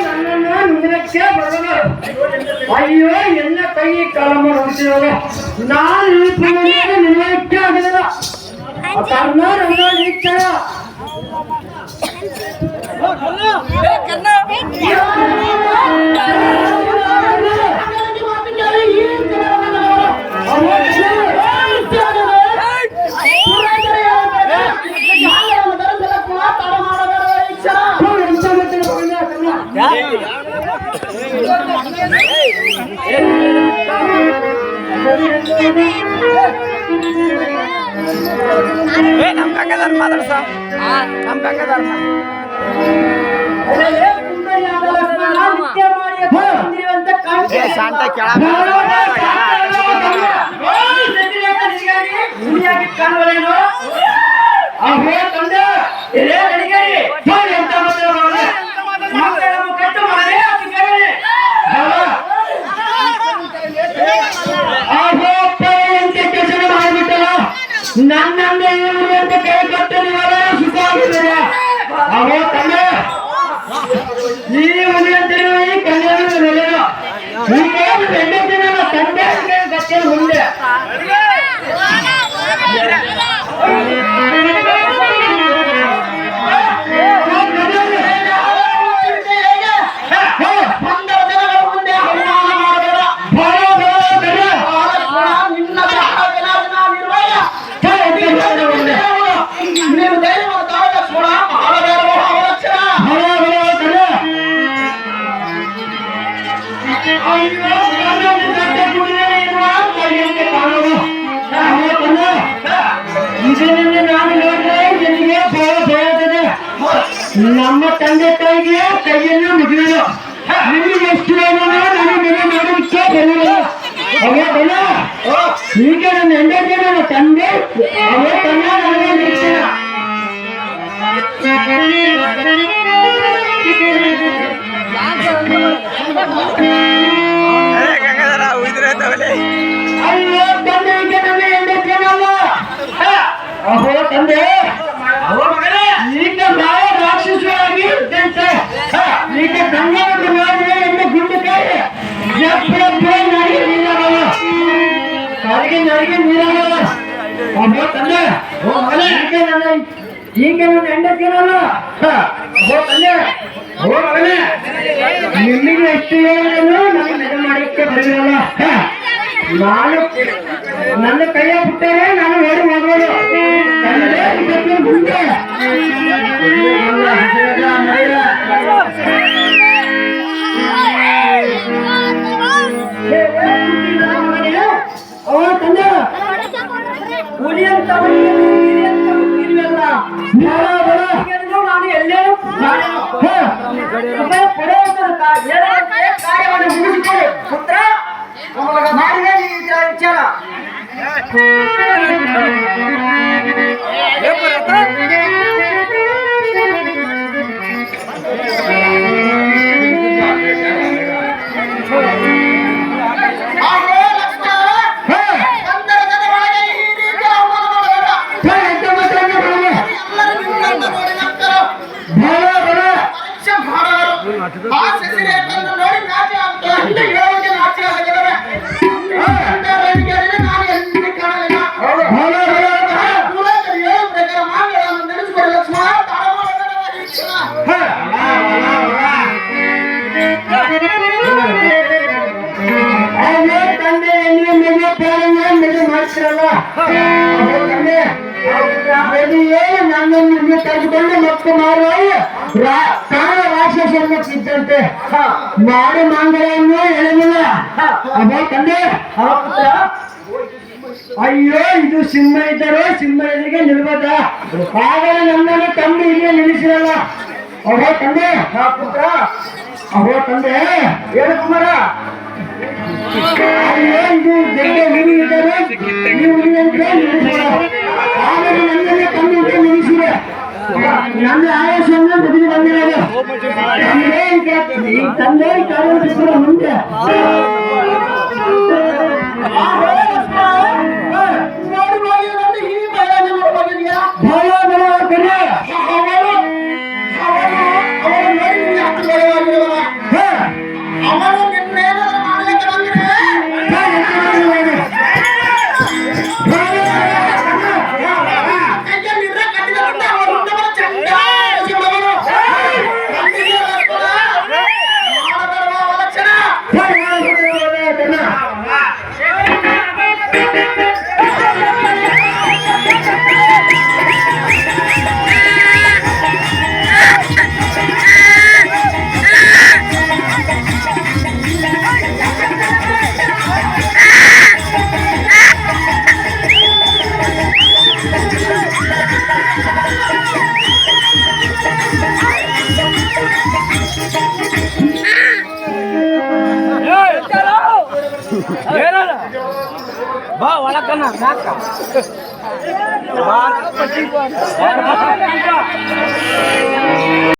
ನನ್ನನ್ನು ನಿಮ್ಮಕ್ಕೆ ಬರೋಣ. ಅಯ್ಯೋ ಎಲ್ಲ ಕೈ ಕಾಲ ಮಾಡಿರೋದು ನಾನು ನಿಮ್ಮಕ್ಕೆ ಆಗಿಲ್ಲ ಕಾರಣ ನನ್ನ ಇಚ್ಛೆ ನಮ್ ಕಾಕದಾರ ಮಾತಾಡ್ಸ ನಮ್ ಕಾಕದಾರ ಶಾಂತ ಕೆಳ ನನ್ನ ಅಂತ ಕೈ ಕಟ್ಟಿದೀವಲ್ಲ ಸುಖ ಆಗಿದ್ದೀರ ಅವೋ ತಂದೆ ಈ ಉಳಿಯಂತಿರುವ ಈ ಕಲ್ಯಾಣ ಈಗ ಹೆಂಡತಿನ ತಂದೆ ಗಟ್ಟಿನ ಮುಂದೆ ನಮ್ಮ ತಂದೆ ತಾಯಿಗೆ ಕೈಯನ್ನು ಮುಗಿದನು ನಿಮಗೆ ಎಷ್ಟು ನನಗೆ ಮನೆ ಮಾಡೋದಕ್ಕೆ ಬರಲಿಲ್ಲ ಅವತ್ತಲ್ಲ ಈಗ ನನ್ನ ಹೆಂಡತಿ ನನ್ನ ತಂದೆ ಅವತ್ತಲ್ಲ ನನಗೆ ನಿರೀಕ್ಷಣ ಅಯ್ಯೋ ತಂದೆ ಈಗ ನನ್ನ ಹೆಂಡತಿ ಏನಲ್ಲ ಅಹೋ ತಂದೆ ಈಗ ನಾವು ರಾಕ್ಷಸರಾಗಿ ಇದ್ದಂತೆ ಈಗ ಗಂಗಾವತಿ ಎಂದು ಗುಂಡು ಕೈ ನರಿಗೆ ನೀರಾಗಲ್ಲ ಕಾಲಿಗೆ ನರಿಗೆ ನೀರಾಗಲ್ಲ ಅಬ್ಬೋ ತಂದೆ ಈಗ ನನ್ನ ಹೆಂಡತಿರಲ್ಲ ಓ ತಂದೆ ಓ ಮಗನೇ ನಿಮಗೆ ಎಷ್ಟು ಹೇಳಿದ್ರು ನನಗೆ ನೆಲೆ ಮಾಡಲಿಕ್ಕೆ ಬರಲಿಲ್ಲ ನಾನು ನನ್ನ ಕೈಯ ಬಿಟ್ಟರೆ ನಾನು ಓಡಿ ಹೋಗೋದು ಮುಂದೆ ಅವ ತಂದೆ ಹುಲಿಯಂತ ನಾನು ಎಲ್ಲೇ ಕಾರ್ಯವನ್ನು ಮುಗಿಸಿಕೊಳ್ಳಿ ಪುತ್ರ ಮಾಡಿದ ವಿಚಾರ ನನ್ನನ್ನು ತೆಗೆದುಕೊಂಡು ಮತ್ತೆ ಮಾರುವ ಕಾಲ ರಾಕ್ಷಸನ್ನು ಇದ್ದಂತೆ ಮಾಡಿ ಮಂಗಳವನ್ನು ಹೇಳಲಿಲ್ಲ ಅಬ್ಬ ತಂದೆ ಅಯ್ಯೋ ಇದು ಸಿಂಹ ಇದ್ದರು ಸಿಂಹ ಎದುರಿಗೆ ನಿಲ್ಬದ ಆಗಲೇ ನನ್ನನ್ನು ತಂದು ಇಲ್ಲಿಯೇ ನಿಲ್ಲಿಸಿರಲ್ಲ ಅಬ್ಬ ತಂದೆ ಪುತ್ರ ಅಬ್ಬ ತಂದೆ ಹೇಳು ಕುಮಾರ ಅಯ್ಯೋ ಇದು ದೊಡ್ಡ ಹುಲಿ ಇದ್ದರು ಈ ಹುಲಿಯಂತೆ ನಿಲ್ಲಿಸಿರ ಆಗಲೇ ನನ್ನನ್ನು ತಂದು ಇಲ್ಲಿ ನಿಲ್ಲಿಸಿದೆ ನನ್ನ ಆಯಸ್ಸನ್ನು ಬದುಕಿ ಬಂದಿರೋದು ತಂದೆ ಕಾರ್ಯ ಮುಂದೆ ಭಯ ಬಾ ಒಳಕನ ನಾಕ